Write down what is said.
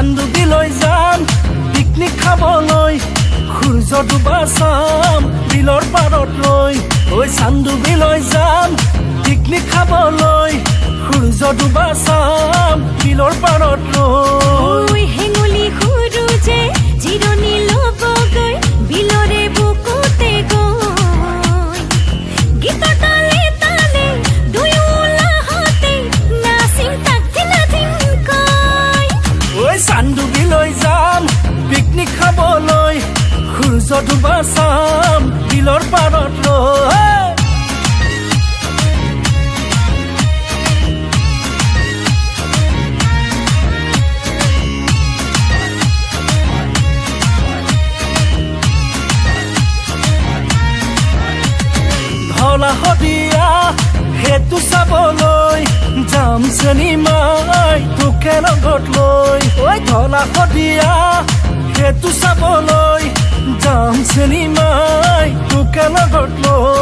চান্দুবিলৈ যাম পিকনিক খাবলৈ সূৰ্য ডুবা চাম বিলৰ পাৰত লৈ ঐ চান্দুবিলৈ যাম পিকনিক খাবলৈ সূৰ্য ডুবা চাম বিলৰ পাৰত লৈ হেঙুলি সূৰুজে জিৰণি ল'বগৈ বিলৰে বুকুতে গৈ গীতৰ তালে তালে দুয়োলাহতে নাচিম তাক ধিনাধিনকৈ ঐ চান্দুবিলৈ যাম পিকনিক খাবলৈ সূৰ্য ডুবা চাম বিলৰ পাৰত লৈ ধলা শদিয়া সেইটো চাবলৈ যাম চেনিমাই তোকে লগত লৈ ঐ ধলা শদিয়া সেইটো চাবলৈ যাম চেনিমাই তোকে লগত লৈ